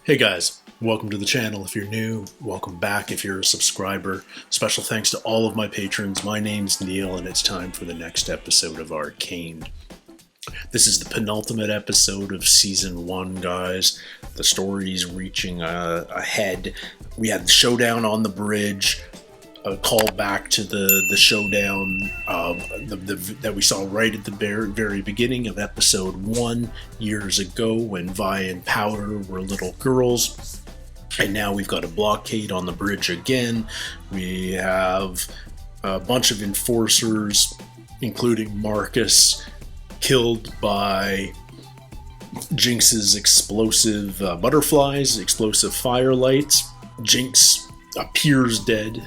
Hey guys, welcome to the channel. If you're new, welcome back if you're a subscriber. Special thanks to all of my patrons. My name's Neil and it's time for the next episode of Arcane. This is the penultimate episode of Season 1, guys. The story's reaching ahead. We had the showdown on the bridge, a call back to the showdown that we saw right at the very beginning of episode 1 years ago when Vi and Powder were little girls. And now we've got a blockade on the bridge again. We have a bunch of enforcers, including Marcus, killed by Jinx's explosive butterflies, explosive firelights. Jinx appears dead.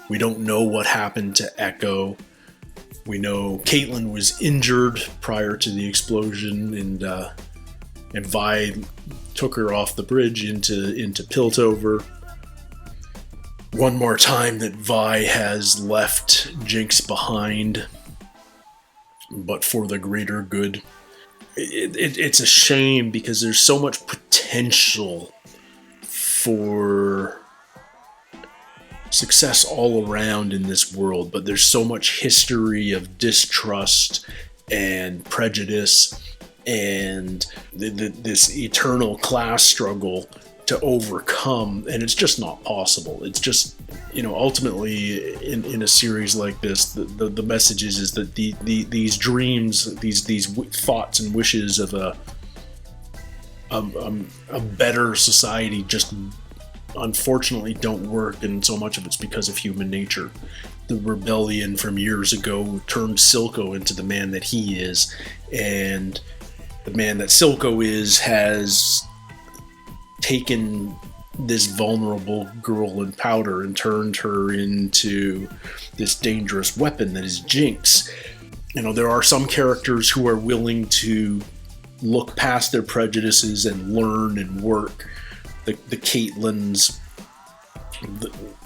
We don't know what happened to Echo. We know Caitlyn was injured prior to the explosion, and Vi took her off the bridge into Piltover. One more time that Vi has left Jinx behind, but for the greater good. It's a shame because there's so much potential for success all around in this world, but there's so much history of distrust and prejudice and this eternal class struggle to overcome, and it's just not possible. It's just, ultimately in a series like this, the message is that these dreams, these thoughts and wishes of a better society just unfortunately don't work, and so much of it's because of human nature. The rebellion from years ago turned Silco into the man that he is, and the man that Silco is has taken this vulnerable girl in Powder and turned her into this dangerous weapon that is Jinx. There are some characters who are willing to look past their prejudices and learn and work. The Caitlyn's,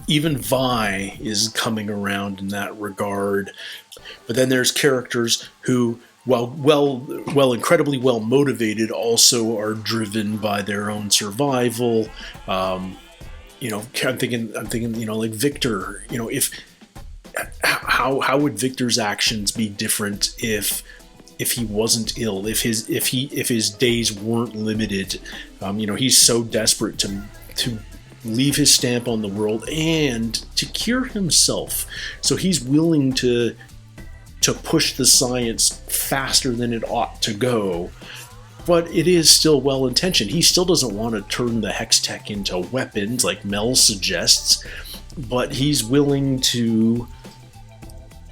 even Vi is coming around in that regard. But then there's characters who, while incredibly well motivated, also are driven by their own survival. I'm thinking, like Victor. How would Victor's actions be different if he wasn't ill, if his days weren't limited? He's so desperate to leave his stamp on the world and to cure himself. So he's willing to push the science faster than it ought to go. But it is still well-intentioned. He still doesn't want to turn the hex tech into weapons like Mel suggests, but he's willing to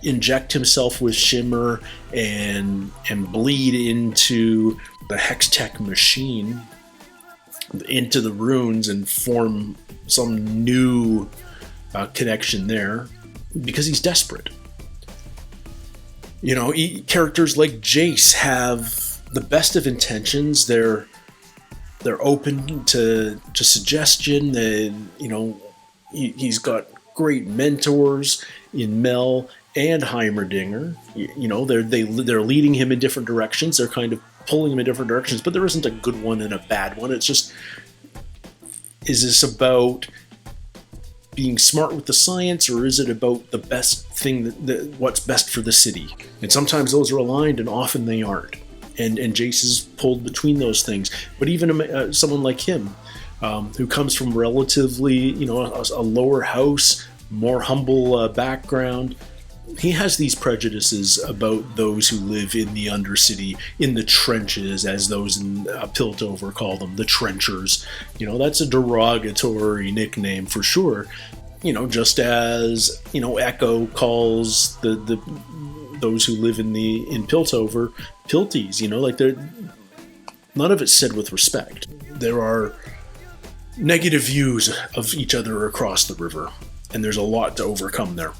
inject himself with shimmer and bleed into the hex tech machine, into the runes, and form some new connection there because he's desperate. Characters like Jace have the best of intentions. They're open to suggestion. He's got great mentors in Mel and Heimerdinger. They're leading him in different directions. They're kind of pulling him in different directions, but there isn't a good one and a bad one. It's just, is this about being smart with the science, or is it about the best thing, what's best for the city? And sometimes those are aligned, and often they aren't. And Jace is pulled between those things. But even someone like him, who comes from relatively, a lower house, more humble background, he has these prejudices about those who live in the Undercity, in the trenches, as those in Piltover call them, the trenchers. That's a derogatory nickname for sure. Just as Echo calls those who live in Piltover Pilties. None of it's said with respect. There are negative views of each other across the river, and there's a lot to overcome there.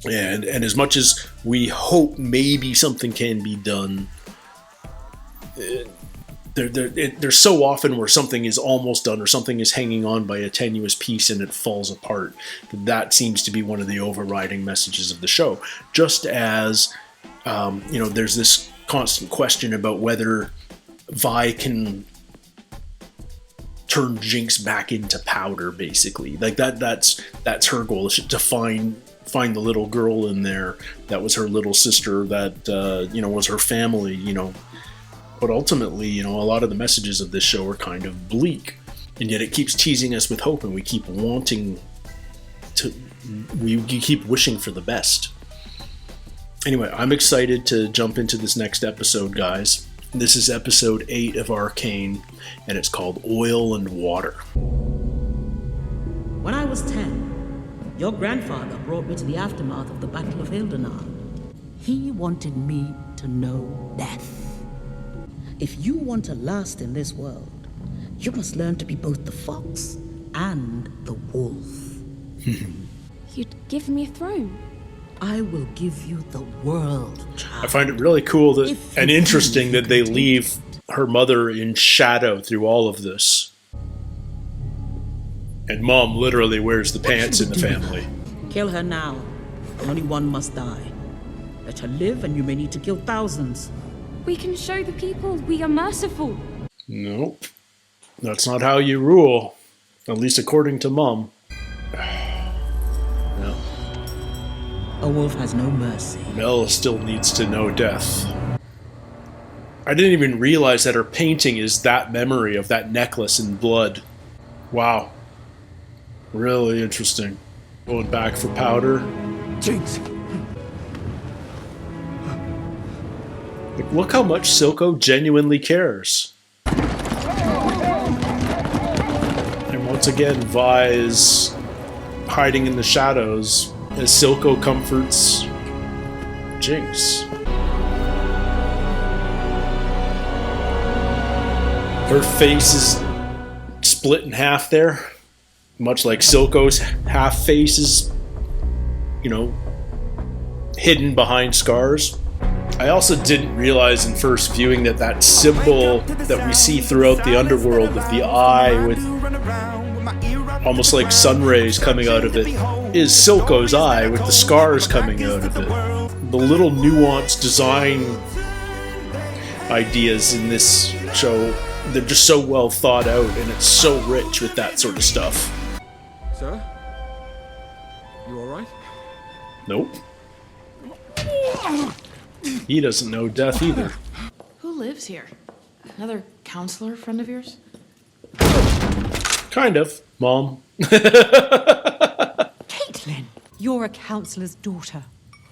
And as much as we hope maybe something can be done, there's so often where something is almost done or something is hanging on by a tenuous piece and it falls apart. That seems to be one of the overriding messages of the show. Just as, there's this constant question about whether Vi can turn Jinx back into powder, basically. Like that's her goal, is to find the little girl in there that was her little sister, that you know, was her family, you know. But ultimately, you know, a lot of the messages of this show are kind of bleak, and yet it keeps teasing us with hope, and we keep wanting to, we keep wishing for the best. Anyway, I'm excited to jump into this next episode, guys. This is episode 8 of Arcane, and it's called Oil and Water. When I was 10, your grandfather brought me to the aftermath of the Battle of Hildenar. He wanted me to know death. If you want to last in this world, you must learn to be both the fox and the wolf. You'd give me a throne? I will give you the world, child. I find it really cool that, and interesting that they leave her mother in shadow through all of this. And Mom literally wears the pants in the family. Kill her now. Only one must die. Let her live, and you may need to kill thousands. We can show the people we are merciful. Nope. That's not how you rule. At least according to Mom. No. A wolf has no mercy. Mel still needs to know death. I didn't even realize that her painting is that memory of that necklace in blood. Wow. Really interesting. Going back for powder. Jinx! Like, look how much Silco genuinely cares. And once again, Vi is hiding in the shadows as Silco comforts Jinx. Her face is split in half there, much like Silco's half face is, you know, hidden behind scars. I also didn't realize in first viewing that that symbol that we see throughout the underworld of the eye with almost like sun rays coming out of it is Silco's eye with the scars coming out of it. The little nuanced design ideas in this show, they're just so well thought out, and it's so rich with that sort of stuff. Sir? You alright? Nope. He doesn't know death either. Who lives here? Another counselor friend of yours? Kind of, Mom. Caitlin, you're a counselor's daughter.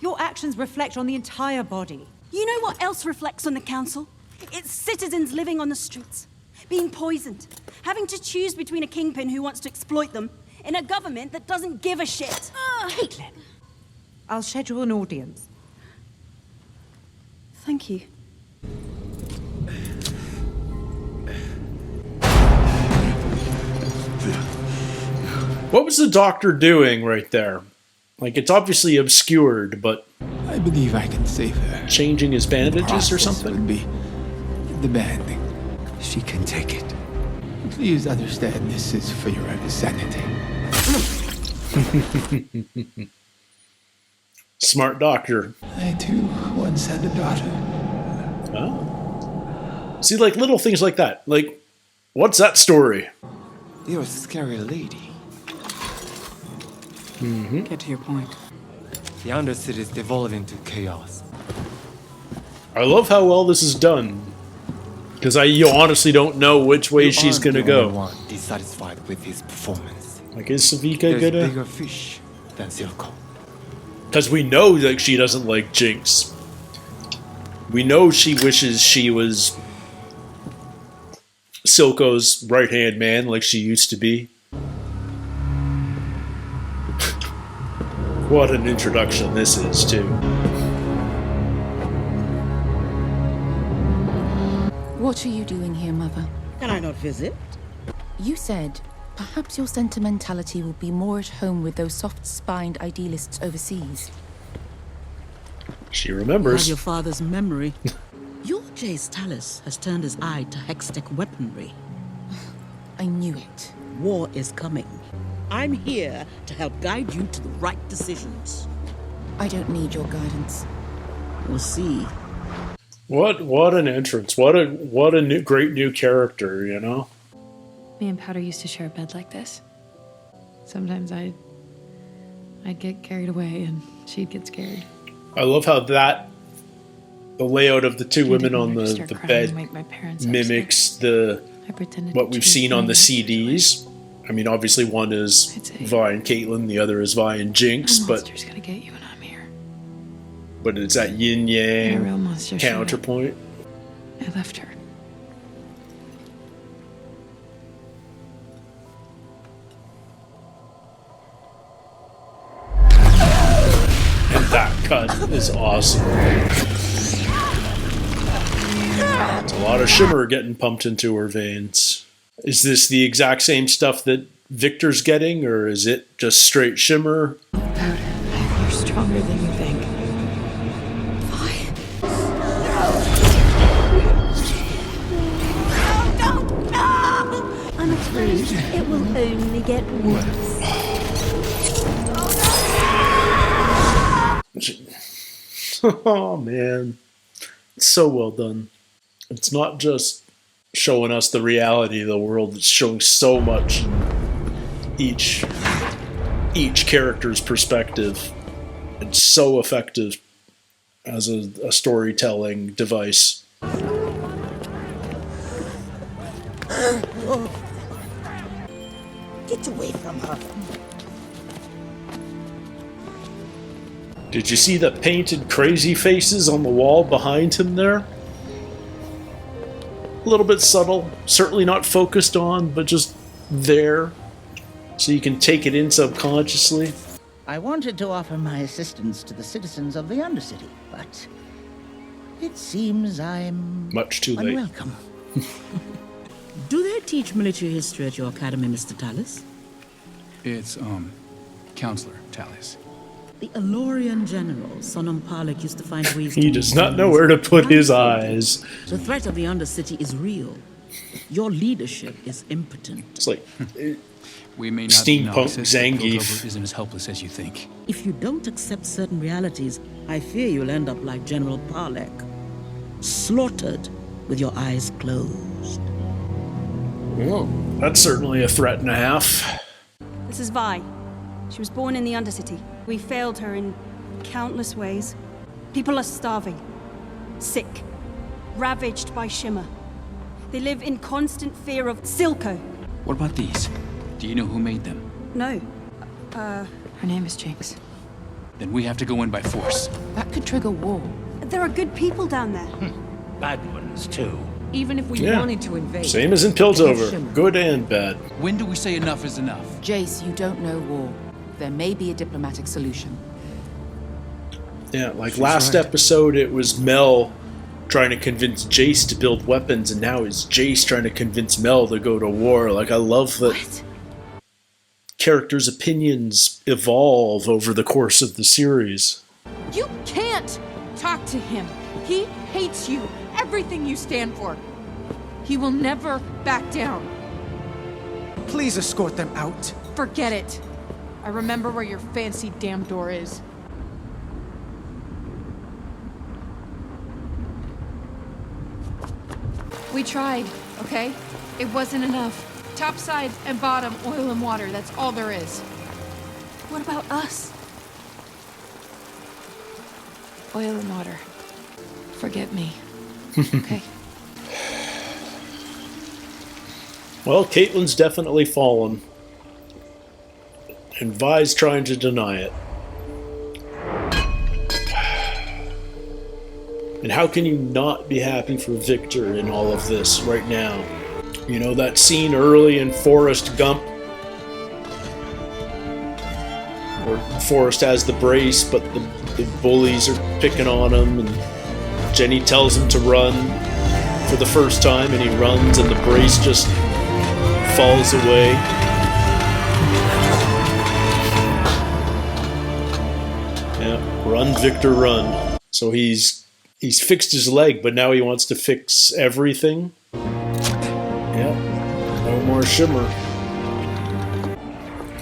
Your actions reflect on the entire body. You know what else reflects on the council? It's citizens living on the streets, being poisoned, having to choose between a kingpin who wants to exploit them and a government that doesn't give a shit. Caitlin, I'll schedule an audience. Thank you. What was the doctor doing right there? Like, it's obviously obscured, but I believe I can save her. changing his bandages or Process something? would be demanding. She can take it. Please understand this is for your own sanity. Smart doctor. I too once had a daughter. Oh. See, like, little things like that. Like, what's that story? You're a scary lady. Get to your point. The Undercity is devolving into chaos. I love how well this is done. Because you honestly don't know which way she's gonna go. One dissatisfied with his performance. Like, is Savika There's gonna... bigger fish than Silco. Because we know, like, she doesn't like Jinx. We know she wishes she was Silco's right-hand man like she used to be. What an introduction this is, too. What are you doing here, Mother? Can I not visit? You said perhaps your sentimentality will be more at home with those soft-spined idealists overseas. She Have remembers. your father's memory. Your Jace Talus has turned his eye to hextech weaponry. I knew it. War is coming. I'm here to help guide you to the right decisions. I don't need your guidance. We'll see. What an entrance. What a great new character, you know? Me and Powder used to share a bed like this. Sometimes I'd get carried away and she'd get scared. I love how the layout of the two women on the bed mimics what we've seen on the CDs. I mean, obviously one is Vi and Caitlin, the other is Vi and Jinx, but gonna get you when I'm here. But it's that yin yang real monster counterpoint. I left her. And that cut is awesome. It's a lot of shimmer getting pumped into her veins. Is this the exact same stuff that Victor's getting, or is it just straight shimmer? Powder, you're stronger than you think. No! I'm afraid it will only get worse. Oh man, it's so well done. It's not just showing us the reality of the world, it's showing so much each character's perspective. It's so effective as a storytelling device. Get away from her. Did you see the painted crazy faces on the wall behind him there? A little bit subtle, certainly not focused on, but just there, so you can take it in subconsciously. I wanted to offer my assistance to the citizens of the Undercity, but it seems I'm much too late. Unwelcome. Do they teach military history at your academy, Mr. Tallis? It's, Counselor Tallis. The Elorian general, Sonam Palak, used to find ways He does not know where to put his eyes. The threat of the Undercity is real. Your leadership is impotent. It's like we may not steampunk Zangief isn't as helpless as you think. If you don't accept certain realities, I fear you'll end up like General Palak, slaughtered with your eyes closed. Well, that's certainly a threat and a half. This is Vi. She was born in the Undercity. We failed her in countless ways. People are starving, sick, ravaged by Shimmer. They live in constant fear of Silco. What about these? Do you know who made them? No. Her name is Jinx. Then we have to go in by force. That could trigger war. There are good people down there. Bad ones, too. Even if we wanted to invade. Same as in Piltover. Good and bad. When do we say enough is enough? Jace, you don't know war. There may be a diplomatic solution. Yeah, like last episode it was Mel trying to convince Jace to build weapons, and now it's Jace trying to convince Mel to go to war. Like, I love that characters' opinions evolve over the course of the series. You can't talk to him. He hates you, everything you stand for. He will never back down. Please escort them out. Forget it. I remember where your fancy damn door is. We tried, okay? It wasn't enough. Top side and bottom, oil and water, that's all there is. What about us? Oil and water. Forget me. Okay. Well, Caitlyn's definitely fallen. And Vi's trying to deny it. And how can you not be happy for Victor in all of this right now? You know, that scene early in Forrest Gump, where Forrest has the brace, but the bullies are picking on him, and Jenny tells him to run for the first time, and he runs, and the brace just falls away. Yeah, run, Victor, run. So he's fixed his leg, but now he wants to fix everything. Yeah, no more shimmer.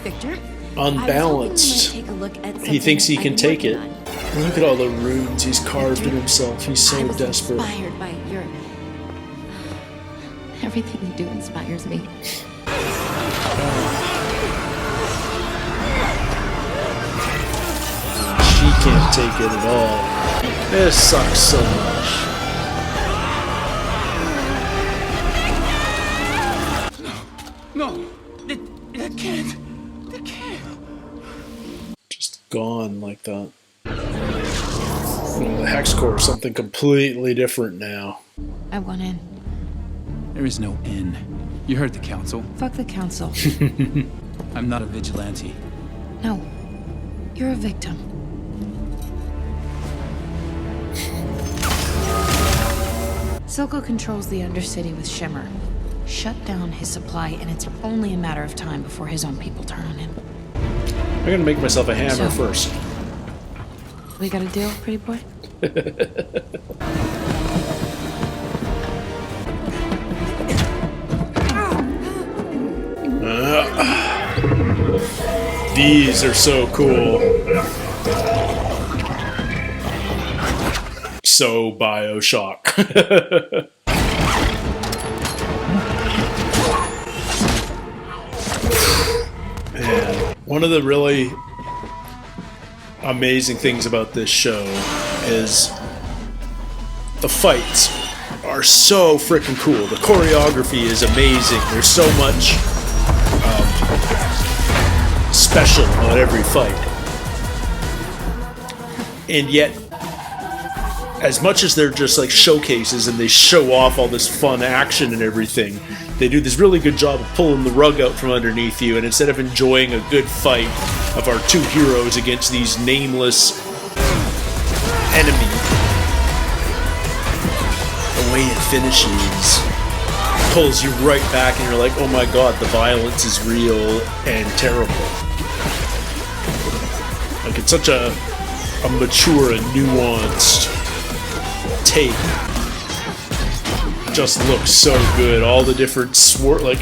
Victor? Unbalanced. He thinks he can take it. Look at all the runes he's carved in himself. He's so desperate. Inspired by your... Everything you do inspires me. can't take it at all. This sucks so much. No, it can't. It can't. Just gone like that. The Hex Core is something completely different now. I want in. There is no in. You heard the council. Fuck the council. I'm not a vigilante. No. You're a victim. Silco controls the Undercity with Shimmer. Shut down his supply, and it's only a matter of time before his own people turn on him. I'm gonna make myself a hammer first. We got a deal, pretty boy? These are so cool. So BioShock. Man, one of the really amazing things about this show is the fights are so freaking cool. The choreography is amazing. There's so much special on every fight. And yet, as much as they're just like showcases and they show off all this fun action and everything, they do this really good job of pulling the rug out from underneath you, and instead of enjoying a good fight of our two heroes against these nameless enemies, the way it finishes pulls you right back and you're like, oh my god, the violence is real and terrible. Like, it's such a mature and nuanced take. Just looks so good. All the different like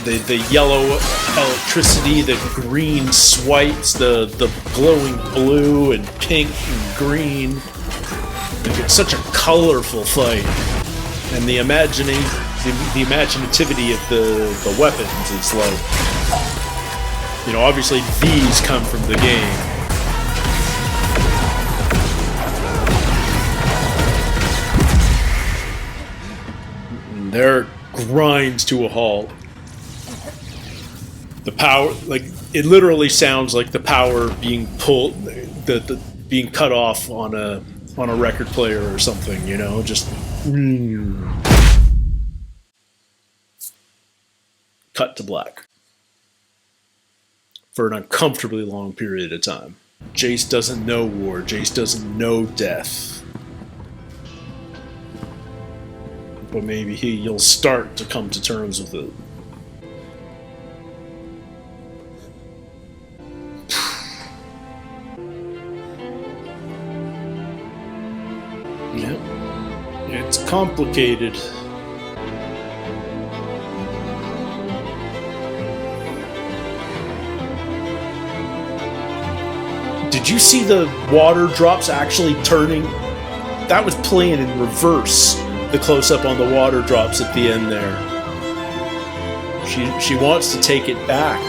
the yellow electricity, the green swipes, the glowing blue and pink and green. Like, it's such a colorful fight, and the imaginativity of the weapons is like, you know, obviously these come from the game. There grinds to a halt. The power, like, it literally sounds like the power being pulled, being cut off on a record player or something, you know, just cut to black for an uncomfortably long period of time. Jace doesn't know war. Jace doesn't know death. But maybe he'll start to come to terms with it. Yep. It's complicated. Did you see the water drops actually turning? That was playing in reverse. The close-up on the water drops at the end there. She wants to take it back.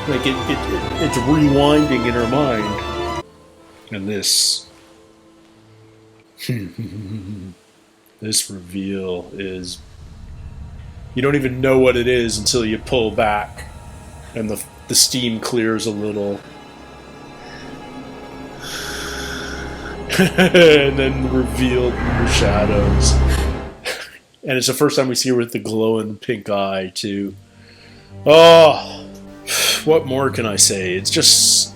Like it's rewinding in her mind. And this this reveal is, you don't even know what it is until you pull back and the steam clears a little. And then revealed in the shadows. And it's the first time we see her with the glowing pink eye, too. Oh, what more can I say? It's just,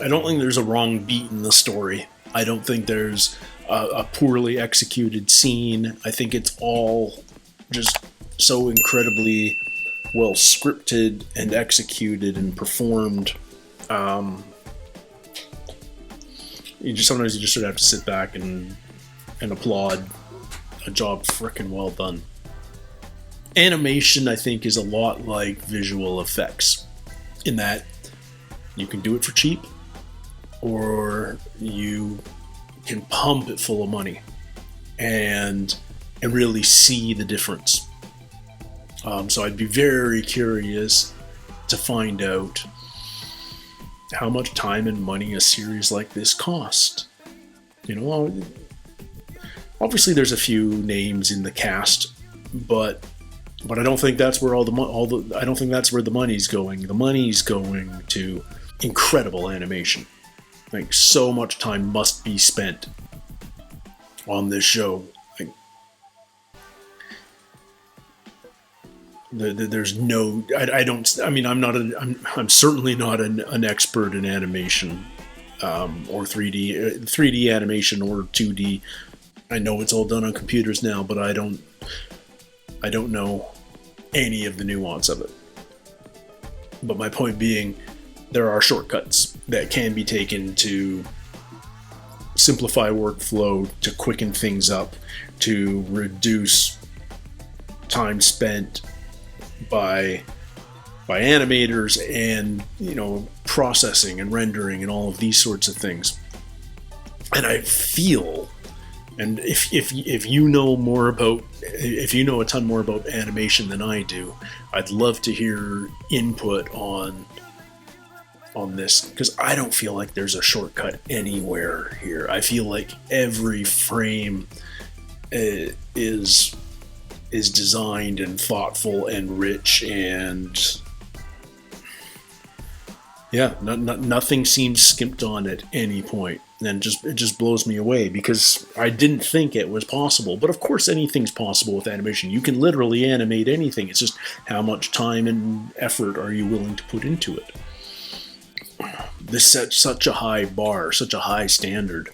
I don't think there's a wrong beat in the story. I don't think there's a poorly executed scene. I think it's all just so incredibly well scripted and executed and performed. Sometimes you just sort of have to sit back and applaud a job frickin' well done. Animation, I think, is a lot like visual effects, in that you can do it for cheap, or you can pump it full of money and really see the difference. So I'd be very curious to find out how much time and money a series like this cost. Obviously there's a few names in the cast, but I don't think that's where I don't think that's where the money's going. The money's going to incredible animation. Like, so much time must be spent on this show. Like, there's no, I'm certainly not an expert in animation, or 3D animation or 2D. I know it's all done on computers now, but I don't know any of the nuance of it. But my point being, there are shortcuts that can be taken to simplify workflow, to quicken things up, to reduce time spent by animators and, processing and rendering and all of these sorts of things. And I feel, and if you know a ton more about animation than I do, I'd love to hear input on this, because I don't feel like there's a shortcut anywhere here. I feel like every frame is designed and thoughtful and rich, and nothing seems skimped on at any point. And it just blows me away, because I didn't think it was possible. But of course anything's possible with animation. You can literally animate anything. It's just how much time and effort are you willing to put into it. This sets such a high bar, such a high standard.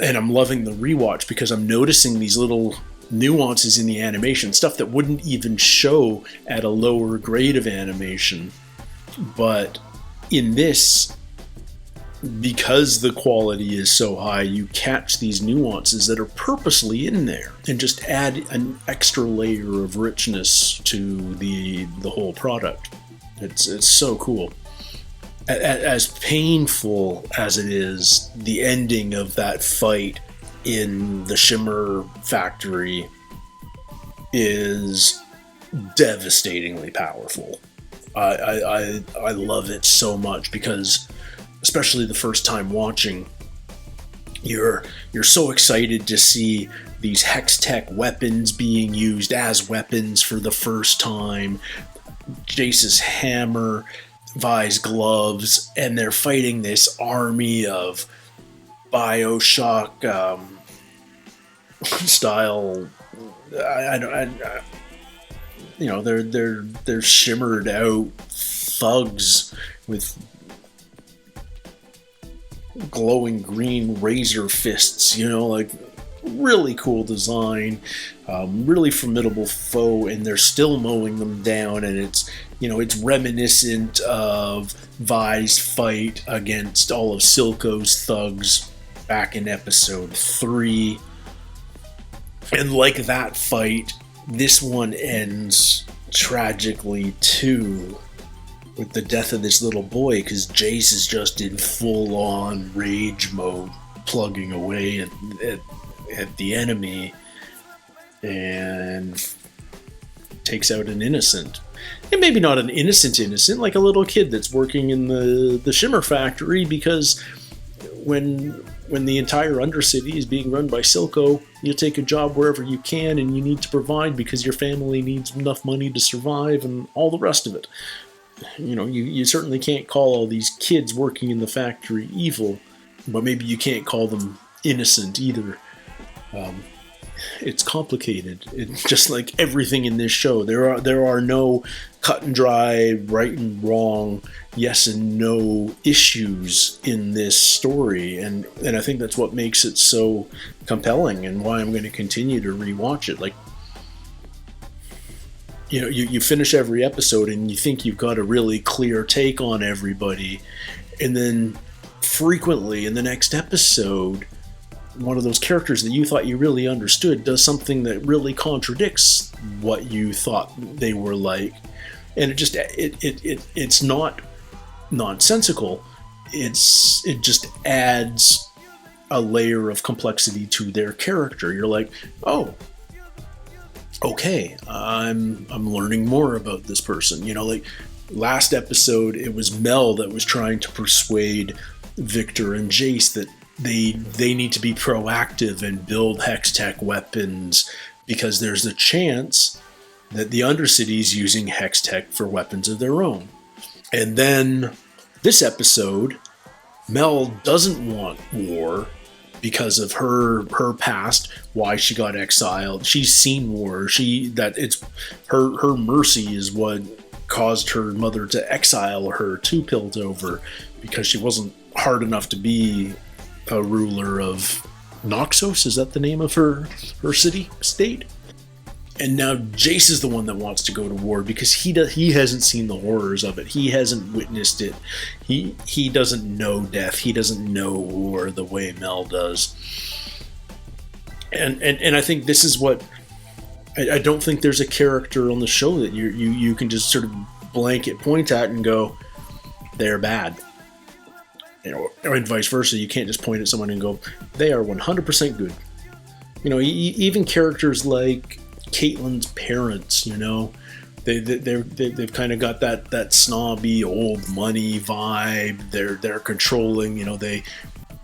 And I'm loving the rewatch, because I'm noticing these little nuances in the animation, stuff that wouldn't even show at a lower grade of animation. But in this, because the quality is so high, you catch these nuances that are purposely in there and just add an extra layer of richness to the whole product. It's so cool. As painful as it is, the ending of that fight in the Shimmer factory is devastatingly powerful. I love it so much, because especially the first time watching, you're so excited to see these hex tech weapons being used as weapons for the first time. Jace's hammer, Vi's gloves, and they're fighting this army of Bioshock style. They're shimmered out thugs with glowing green razor fists. Really cool design, really formidable foe, and they're still mowing them down. And it's reminiscent of Vi's fight against all of Silco's thugs back in episode 3. And like that fight, this one ends tragically too, with the death of this little boy, because Jace is just in full-on rage mode, plugging away at the enemy, and takes out an innocent. And maybe not an innocent, like a little kid that's working in the Shimmer factory, because when the entire Undercity is being run by Silco, you take a job wherever you can, and you need to provide because your family needs enough money to survive, and all the rest of it. You certainly can't call all these kids working in the factory evil, but maybe you can't call them innocent either. It's complicated. It's just like everything in this show. There are no cut and dry, right and wrong, yes and no issues in this story, and I think that's what makes it so compelling, and why I'm going to continue to rewatch it. Like, you finish every episode and you think you've got a really clear take on everybody, and then frequently in the next episode, one of those characters that you thought you really understood does something that really contradicts what you thought they were like. And it's not nonsensical. It just adds a layer of complexity to their character. You're like, oh, okay, I'm learning more about this person. Last episode, it was Mel that was trying to persuade Victor and Jace that they need to be proactive and build hex tech weapons because there's a chance that the Undercity is using hex tech for weapons of their own. And then this episode, Mel doesn't want war because of her past, why she got exiled. She's seen war. Her mercy is what caused her mother to exile her to Piltover because she wasn't hard enough to be a ruler of Noxos. Is that the name of her state? And now Jace is the one that wants to go to war because he hasn't seen the horrors of it. He hasn't witnessed it. He doesn't know death. He doesn't know war the way Mel does. And I think this is what I don't think there's a character on the show that you can just sort of blanket point at and go, they're bad. Or vice versa. You can't just point at someone and go, they are 100% good. Even characters like Caitlyn's parents, they've kind of got that snobby old money vibe. They're controlling.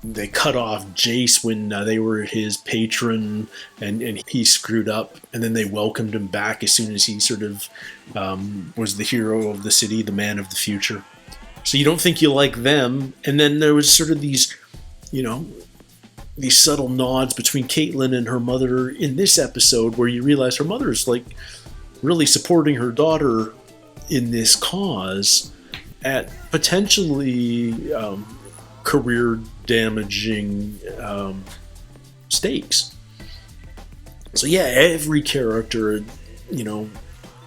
They cut off Jace when they were his patron, and he screwed up, and then they welcomed him back as soon as he sort of was the hero of the city, the man of the future. So you don't think you like them, and then there was sort of these subtle nods between Caitlyn and her mother in this episode where you realize her mother is like really supporting her daughter in this cause at potentially career damaging stakes. So yeah, every character,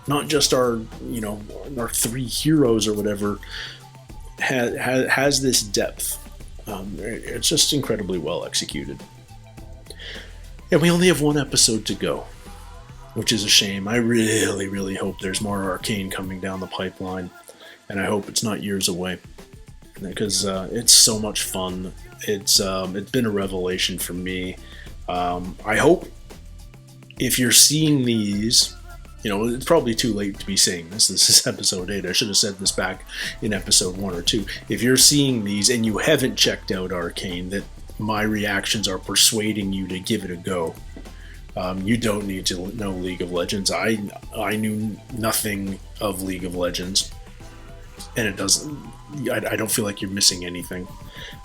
not just our three heroes or whatever, has this depth. It's just incredibly well executed. And we only have one episode to go, which is a shame. I really, really hope there's more Arcane coming down the pipeline, and I hope it's not years away, because it's so much fun. It's been a revelation for me. I hope if you're seeing these, it's probably too late to be saying this. This is episode 8. I should have said this back in episode 1 or 2. If you're seeing these and you haven't checked out Arcane, that my reactions are persuading you to give it a go. You don't need to know League of Legends. I knew nothing of League of Legends, and it doesn't. I don't feel like you're missing anything.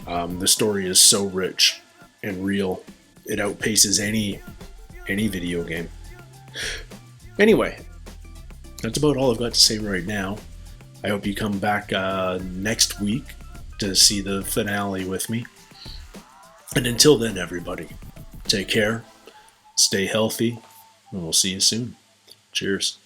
The story is so rich and real; it outpaces any video game. Anyway, that's about all I've got to say right now. I hope you come back next week to see the finale with me. And until then, everybody, take care, stay healthy, and we'll see you soon. Cheers.